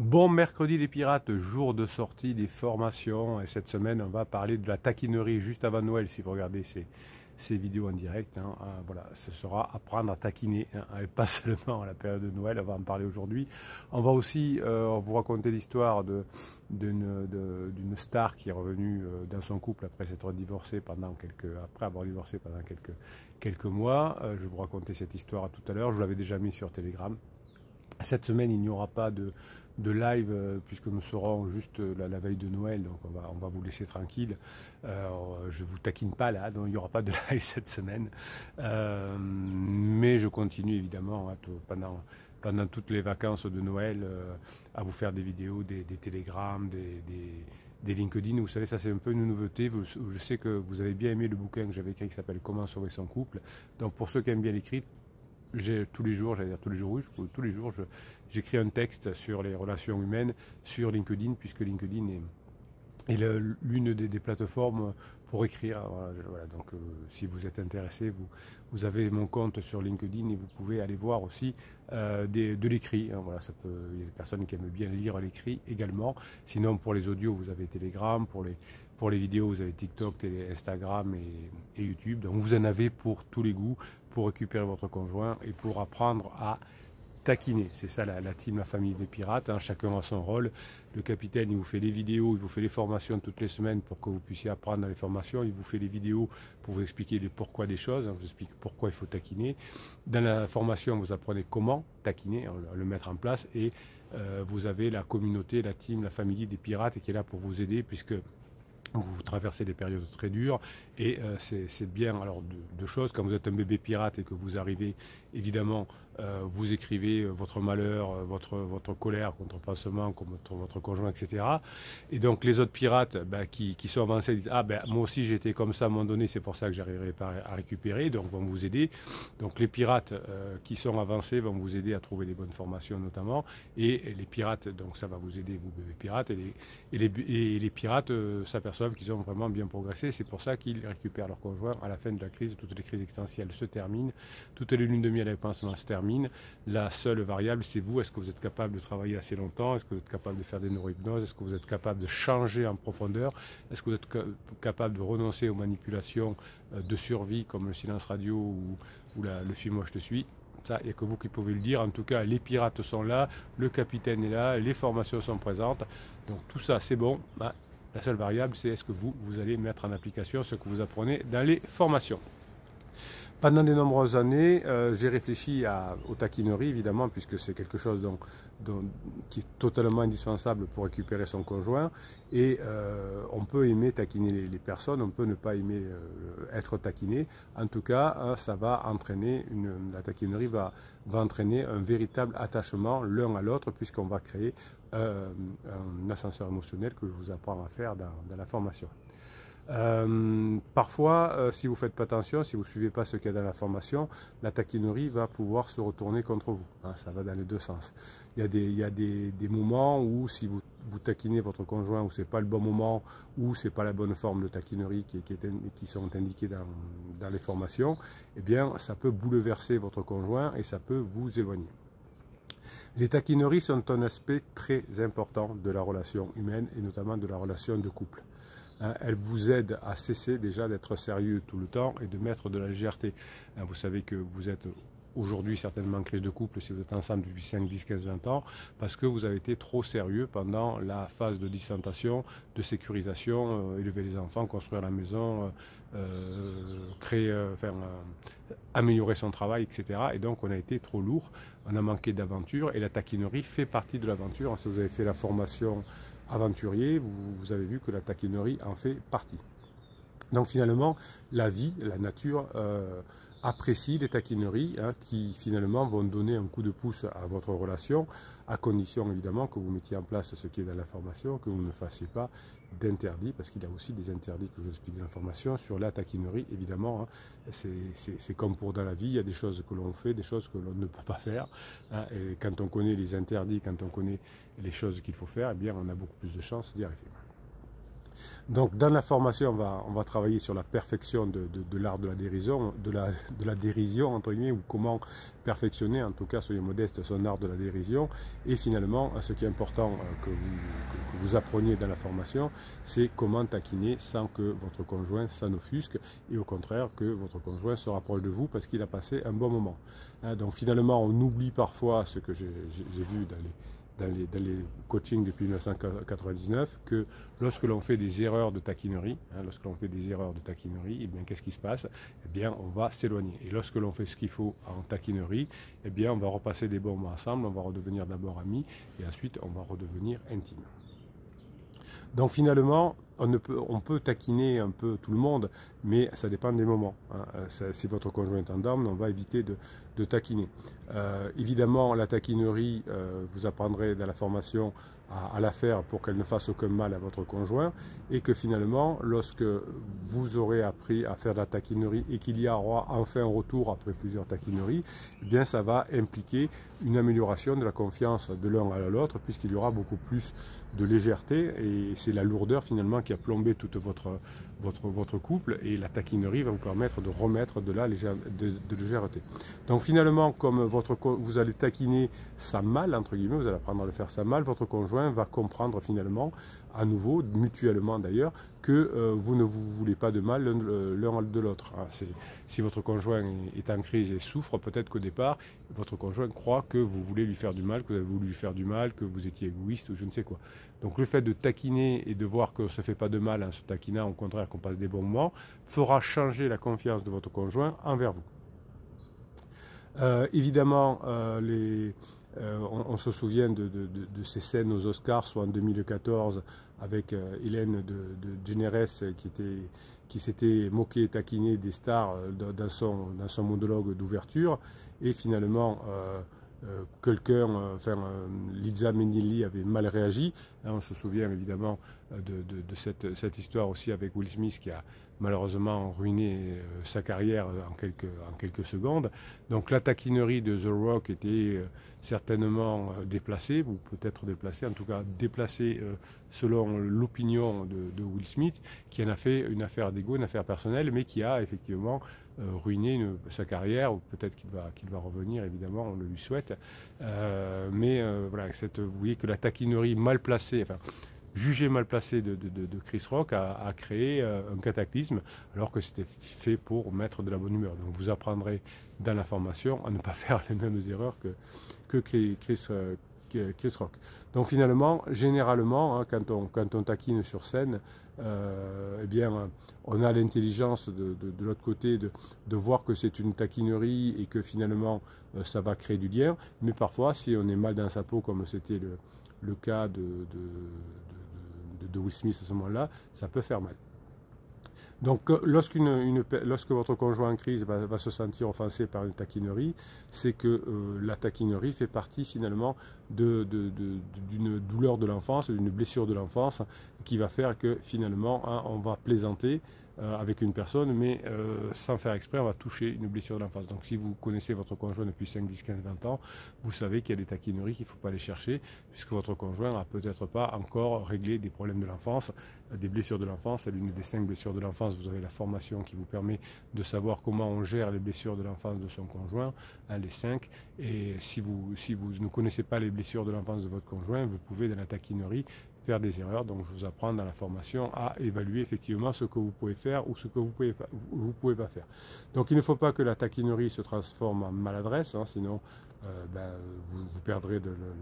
Bon mercredi les pirates, jour de sortie des formations, et cette semaine on va parler de la taquinerie juste avant Noël. Si vous regardez ces vidéos en direct, voilà, ce sera apprendre à taquiner, et pas seulement à la période de Noël. On va en parler aujourd'hui. On va aussi vous raconter l'histoire d'une star qui est revenue dans son couple après s'être divorcée après avoir divorcé pendant quelques mois. Je vais vous raconter cette histoire tout à l'heure. Je vous l'avais déjà mis sur Telegram. Cette semaine, il n'y aura pas de live puisque nous serons juste la veille de Noël, donc on va vous laisser tranquille. Je ne vous taquine pas là, donc il n'y aura pas de live cette semaine. Mais je continue évidemment pendant toutes les vacances de Noël à vous faire des vidéos, des télégrammes, des LinkedIn. Vous savez, ça c'est un peu une nouveauté. Je sais que vous avez bien aimé le bouquin que j'avais écrit qui s'appelle Comment sauver son couple. Donc pour ceux qui aiment bien l'écrit, tous les jours, j'écris un texte sur les relations humaines sur LinkedIn, puisque LinkedIn est l'une des plateformes pour écrire. Voilà, donc si vous êtes intéressé, vous avez mon compte sur LinkedIn et vous pouvez aller voir aussi de l'écrit. Voilà, il y a des personnes qui aiment bien lire l'écrit également. Sinon, pour les audios, vous avez Telegram. Pour les vidéos, vous avez TikTok, Instagram et YouTube. Donc vous en avez pour tous les goûts, pour récupérer votre conjoint et pour apprendre à taquiner. C'est ça la team, la famille des pirates. Chacun a son rôle. Le capitaine, il vous fait les vidéos, il vous fait les formations toutes les semaines pour que vous puissiez apprendre dans les formations. Il vous fait les vidéos pour vous expliquer les pourquoi des choses. On vous explique pourquoi il faut taquiner. Dans la formation, vous apprenez comment taquiner, le mettre en place. Et vous avez la communauté, la team, la famille des pirates qui est là pour vous aider, puisque vous traversez des périodes très dures et c'est bien. Alors deux choses, quand vous êtes un bébé pirate et que vous arrivez, évidemment vous écrivez votre malheur, votre colère, votre pansement contre votre conjoint, etc. Et donc les autres pirates qui sont avancés disent moi aussi j'étais comme ça à un moment donné, c'est pour ça que j'arriverai pas à récupérer, donc vont vous aider. Donc les pirates qui sont avancés vont vous aider à trouver les bonnes formations notamment, et les pirates, donc ça va vous aider, vous bébés pirates, et les pirates s'aperçoivent qu'ils ont vraiment bien progressé. C'est pour ça qu'ils récupèrent leur conjoint à la fin de la crise. Toutes les crises existentielles se terminent, toutes les lunes de miel avec pansement se terminent. La seule variable, c'est vous. Est-ce que vous êtes capable de travailler assez longtemps? Est-ce que vous êtes capable de faire des neurohypnoses? Est-ce que vous êtes capable de changer en profondeur? Est-ce que vous êtes capable de renoncer aux manipulations de survie comme le silence radio ou le film Moi je te suis? Ça, il n'y a que vous qui pouvez le dire. En tout cas, les pirates sont là, le capitaine est là, les formations sont présentes. Donc tout ça, c'est bon. La seule variable, c'est est-ce que vous allez mettre en application ce que vous apprenez dans les formations. Pendant de nombreuses années, j'ai réfléchi aux taquineries, évidemment, puisque c'est quelque chose qui est totalement indispensable pour récupérer son conjoint. Et on peut aimer taquiner les personnes, on peut ne pas aimer être taquiné. En tout cas, ça va entraîner, la taquinerie va entraîner un véritable attachement l'un à l'autre, puisqu'on va créer un ascenseur émotionnel que je vous apprends à faire dans la formation. Parfois, si vous ne faites pas attention, si vous ne suivez pas ce qu'il y a dans la formation, la taquinerie va pouvoir se retourner contre vous. Ça va dans les deux sens. Il y a des moments où si vous taquinez votre conjoint, où ce n'est pas le bon moment, ou ce n'est pas la bonne forme de taquinerie qui sont indiquées dans les formations, eh bien ça peut bouleverser votre conjoint et ça peut vous éloigner. Les taquineries sont un aspect très important de la relation humaine et notamment de la relation de couple. Elle vous aide à cesser déjà d'être sérieux tout le temps et de mettre de la légèreté. Vous savez que vous êtes aujourd'hui certainement en crise de couple si vous êtes ensemble depuis 5, 10, 15, 20 ans, parce que vous avez été trop sérieux pendant la phase de distanciation, de sécurisation, élever les enfants, construire la maison, améliorer son travail, etc. Et donc on a été trop lourd, on a manqué d'aventure, et la taquinerie fait partie de l'aventure. Si vous avez fait la formation aventurier, vous avez vu que la taquinerie en fait partie. Donc finalement, la vie, la nature apprécie les taquineries qui finalement vont donner un coup de pouce à votre relation, à condition évidemment que vous mettiez en place ce qui est dans la formation, que vous ne fassiez pas d'interdits, parce qu'il y a aussi des interdits que je vous explique dans la formation sur la taquinerie, évidemment. C'est comme pour dans la vie, il y a des choses que l'on fait, des choses que l'on ne peut pas faire. Et quand on connaît les interdits, quand on connaît les choses qu'il faut faire, eh bien on a beaucoup plus de chances d'y arriver. Donc dans la formation, on va travailler sur la perfection de l'art de la dérision, entre guillemets, ou comment perfectionner, en tout cas soyez modeste, son art de la dérision. Et finalement, ce qui est important que vous appreniez dans la formation, c'est comment taquiner sans que votre conjoint s'en offusque, et au contraire que votre conjoint se rapproche de vous parce qu'il a passé un bon moment. Donc finalement, on oublie parfois ce que j'ai vu dans les coachings depuis 1999, que lorsque l'on fait des erreurs de taquinerie, eh bien, qu'est-ce qui se passe? Eh bien, on va s'éloigner. Et lorsque l'on fait ce qu'il faut en taquinerie, eh bien, on va repasser des bons moments ensemble, on va redevenir d'abord amis, et ensuite, on va redevenir intime. Donc finalement, on peut taquiner un peu tout le monde, mais ça dépend des moments. Si votre conjoint est en dorme, on va éviter de taquiner. Évidemment, la taquinerie, vous apprendrez dans la formation à la faire pour qu'elle ne fasse aucun mal à votre conjoint, et que finalement, lorsque vous aurez appris à faire de la taquinerie et qu'il y aura enfin un retour après plusieurs taquineries, eh bien ça va impliquer une amélioration de la confiance de l'un à l'autre, puisqu'il y aura beaucoup plus de légèreté, et c'est la lourdeur finalement qui a plombé toute votre couple, et la taquinerie va vous permettre de remettre de la légèreté. Donc finalement, comme vous allez taquiner ça mal, entre guillemets, vous allez apprendre à le faire ça mal, votre conjoint va comprendre finalement, à nouveau, mutuellement d'ailleurs, que vous ne vous voulez pas de mal l'un de l'autre. Si votre conjoint est en crise et souffre, peut-être qu'au départ, votre conjoint croit que vous voulez lui faire du mal, que vous avez voulu lui faire du mal, que vous étiez égoïste ou je ne sais quoi. Donc le fait de taquiner et de voir qu'on ne se fait pas de mal en se taquinant, au contraire qu'on passe des bons moments, fera changer la confiance de votre conjoint envers vous. Évidemment, on se souvient de ces scènes aux Oscars, soit en 2014 avec Hélène DeGeneres qui s'était moquée et taquinée des stars dans son monologue d'ouverture, et finalement Liza Minnelli avait mal réagi. On se souvient évidemment de cette histoire aussi avec Will Smith qui a malheureusement ruiné sa carrière en quelques secondes. Donc la taquinerie de The Rock était certainement déplacée, ou peut-être déplacée, en tout cas déplacée selon l'opinion de Will Smith, qui en a fait une affaire d'ego, une affaire personnelle, mais qui a effectivement ruiné sa carrière, ou peut-être qu'il va revenir, évidemment, on le lui souhaite. Voilà, vous voyez que la taquinerie mal placée, enfin, jugé mal placé de Chris Rock a créé un cataclysme, alors que c'était fait pour mettre de la bonne humeur. Donc vous apprendrez dans la formation à ne pas faire les mêmes erreurs que Chris Rock. Donc finalement, généralement, quand on taquine sur scène, eh bien, on a l'intelligence de l'autre côté de voir que c'est une taquinerie et que finalement ça va créer du lien, mais parfois si on est mal dans sa peau, comme c'était le cas de Will Smith à ce moment-là, ça peut faire mal. Donc lorsque votre conjoint en crise va se sentir offensé par une taquinerie, c'est que la taquinerie fait partie finalement d'une douleur de l'enfance, d'une blessure de l'enfance, qui va faire que finalement on va plaisanter avec une personne, mais sans faire exprès, on va toucher une blessure de l'enfance. Donc si vous connaissez votre conjoint depuis 5, 10, 15, 20 ans, vous savez qu'il y a des taquineries qu'il ne faut pas aller chercher, puisque votre conjoint n'a peut-être pas encore réglé des problèmes de l'enfance, des blessures de l'enfance. C'est l'une des 5 blessures de l'enfance. Vous avez la formation qui vous permet de savoir comment on gère les blessures de l'enfance de son conjoint, les 5. Et si vous ne connaissez pas les blessures de l'enfance de votre conjoint, vous pouvez dans la taquinerie faire des erreurs. Donc je vous apprends dans la formation à évaluer effectivement ce que vous pouvez faire ou ce que vous pouvez pas faire. Donc il ne faut pas que la taquinerie se transforme en maladresse, sinon vous perdrez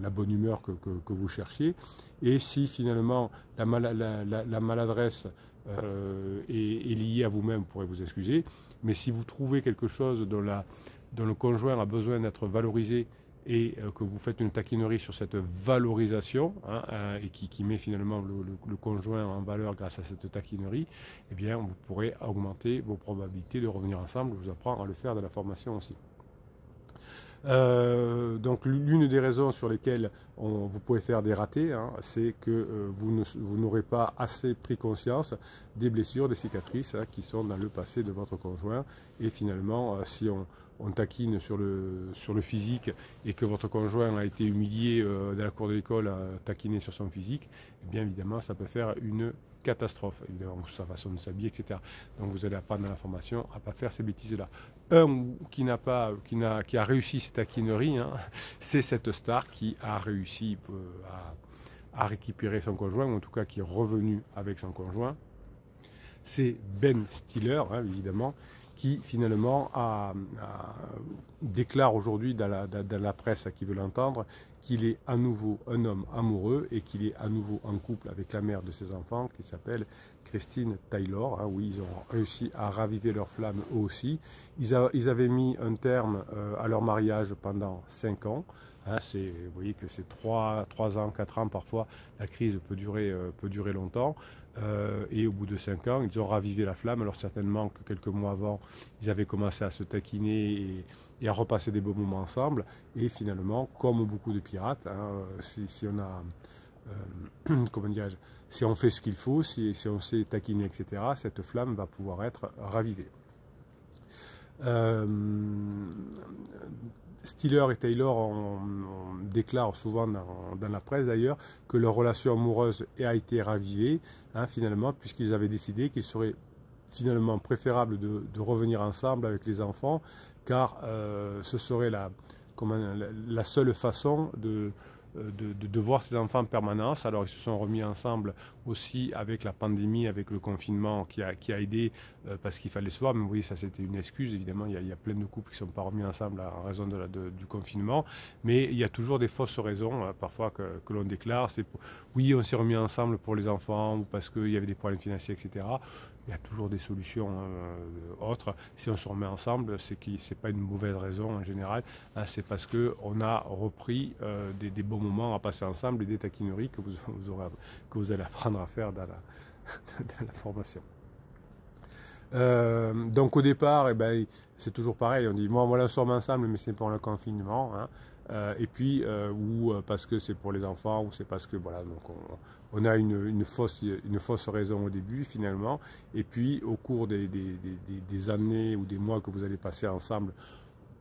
la bonne humeur que vous cherchiez. Et si finalement la maladresse est liée à vous-même, vous pourrez vous excuser. Mais si vous trouvez quelque chose dont le conjoint a besoin d'être valorisé, et que vous faites une taquinerie sur cette valorisation, et qui met finalement le conjoint en valeur grâce à cette taquinerie, eh bien vous pourrez augmenter vos probabilités de revenir ensemble. Je vous apprends à le faire dans la formation aussi. Donc l'une des raisons sur lesquelles vous pouvez faire des ratés, c'est que vous n'aurez pas assez pris conscience des blessures, des cicatrices qui sont dans le passé de votre conjoint, et finalement si on on taquine sur le physique et que votre conjoint a été humilié dans la cour de l'école à taquiner sur son physique, eh bien évidemment ça peut faire une catastrophe, évidemment, sa façon de s'habiller, etc. Donc vous allez apprendre dans la formation à ne pas faire ces bêtises-là. Un qui a réussi cette taquinerie, hein, c'est cette star qui a réussi à récupérer son conjoint, ou en tout cas qui est revenu avec son conjoint. C'est Ben Stiller, hein, évidemment, qui finalement déclare aujourd'hui dans la presse à qui veut l'entendre qu'il est à nouveau un homme amoureux et qu'il est à nouveau en couple avec la mère de ses enfants qui s'appelle Christine Taylor. Hein, oui, ils ont réussi à raviver leur flamme eux aussi. Ils avaient mis un terme à leur mariage pendant 5 ans. Hein, vous voyez que c'est 3 ans, 4 ans parfois, la crise peut durer longtemps. Et au bout de 5 ans, ils ont ravivé la flamme. Alors certainement que quelques mois avant, ils avaient commencé à se taquiner et à repasser des beaux moments ensemble. Et finalement, comme beaucoup de pirates, hein, si on a, comment dirais-je, si on fait ce qu'il faut, si on sait taquiner, etc., cette flamme va pouvoir être ravivée. Stiller et Taylor on déclarent souvent dans la presse d'ailleurs que leur relation amoureuse a été ravivée, hein, finalement, puisqu'ils avaient décidé qu'il serait finalement préférable de revenir ensemble avec les enfants, car ce serait la seule façon de voir ses enfants en permanence. Alors ils se sont remis ensemble aussi avec la pandémie, avec le confinement qui a aidé parce qu'il fallait se voir, mais vous voyez, ça c'était une excuse, évidemment, il y a plein de couples qui ne sont pas remis ensemble en raison du confinement, mais il y a toujours des fausses raisons parfois que l'on déclare, oui, on s'est remis ensemble pour les enfants ou parce qu'il y avait des problèmes financiers, etc. Il y a toujours des solutions autres. Si on se remet ensemble, c'est que ce n'est pas une mauvaise raison en général, hein, c'est parce qu'on a repris des bons moments à passer ensemble et des taquineries que vous allez apprendre à faire dans la formation. Donc au départ, eh ben, c'est toujours pareil, on dit bon, voilà, on sort ensemble, mais c'est pour le confinement, hein. Et puis ou parce que c'est pour les enfants, ou c'est parce que voilà, donc on a une fausse raison au début finalement, et puis au cours des années ou des mois que vous allez passer ensemble,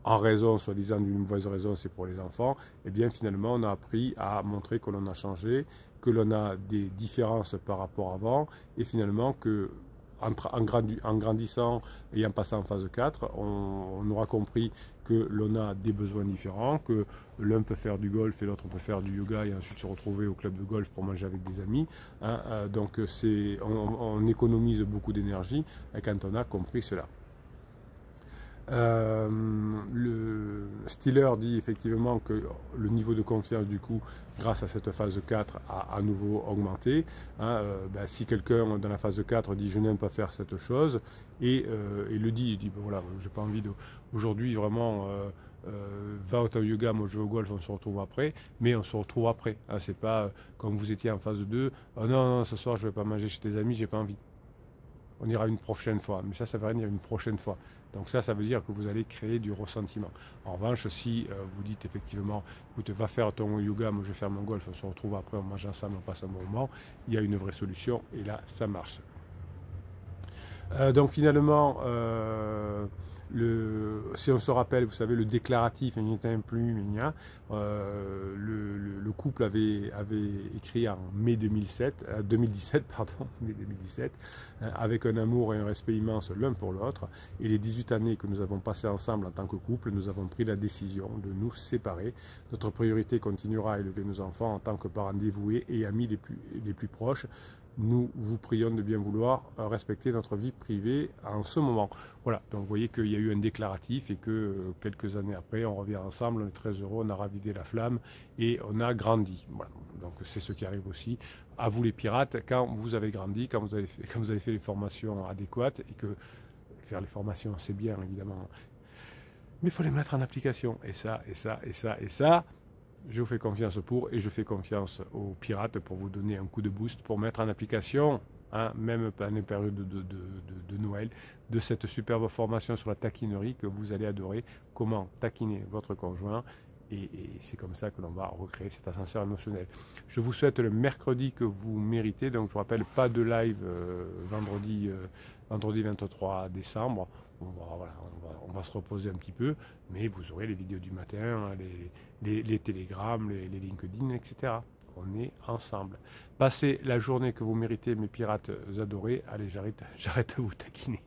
en raison, soi-disant d'une mauvaise raison, c'est pour les enfants, et bien finalement on a appris à montrer que l'on a changé, que l'on a des différences par rapport à avant, et finalement que en grandissant et en passant en phase 4, on aura compris que l'on a des besoins différents, que l'un peut faire du golf et l'autre peut faire du yoga et ensuite se retrouver au club de golf pour manger avec des amis, hein, donc on économise beaucoup d'énergie quand on a compris cela. Stiller dit effectivement que le niveau de confiance du coup grâce à cette phase 4 a à nouveau augmenté, hein. Si quelqu'un dans la phase 4 dit je n'aime pas faire cette chose et le dit, il dit ben voilà, j'ai pas envie aujourd'hui vraiment va au yoga, moi je vais au golf, on se retrouve après, mais on se retrouve après, hein, c'est pas comme vous étiez en phase 2, oh non, ce soir je vais pas manger chez tes amis, j'ai pas envie, on ira une prochaine fois, mais ça veut rien dire une prochaine fois. Donc ça veut dire que vous allez créer du ressentiment. En revanche, si vous dites effectivement, écoute, va faire ton yoga, moi je vais faire mon golf, on se retrouve après, on mange ensemble, on passe un bon moment, il y a une vraie solution et là, ça marche. Donc finalement, si on se rappelle, vous savez, le déclaratif, le couple avait écrit en mai 2017, avec un amour et un respect immense l'un pour l'autre. Et les 18 années que nous avons passées ensemble en tant que couple, nous avons pris la décision de nous séparer. Notre priorité continuera à élever nos enfants en tant que parents dévoués et amis les plus proches. Nous vous prions de bien vouloir respecter notre vie privée en ce moment. Voilà, donc vous voyez qu'il y a eu un déclaratif et que quelques années après, on revient ensemble, on est très heureux, on a ravivé la flamme et on a grandi. Voilà, donc c'est ce qui arrive aussi à vous les pirates quand vous avez grandi, quand vous avez fait les formations adéquates, et que faire les formations c'est bien évidemment, mais il faut les mettre en application, et ça, je vous fais confiance et je fais confiance aux pirates pour vous donner un coup de boost, pour mettre en application, hein, même pendant les périodes de Noël, de cette superbe formation sur la taquinerie que vous allez adorer, comment taquiner votre conjoint, et c'est comme ça que l'on va recréer cet ascenseur émotionnel. Je vous souhaite le mercredi que vous méritez, donc je vous rappelle, pas de live vendredi 23 décembre. voilà, on va se reposer un petit peu, mais vous aurez les vidéos du matin, les télégrammes, les LinkedIn, etc. On est ensemble. Passez la journée que vous méritez, mes pirates adorés. Allez, j'arrête de vous taquiner.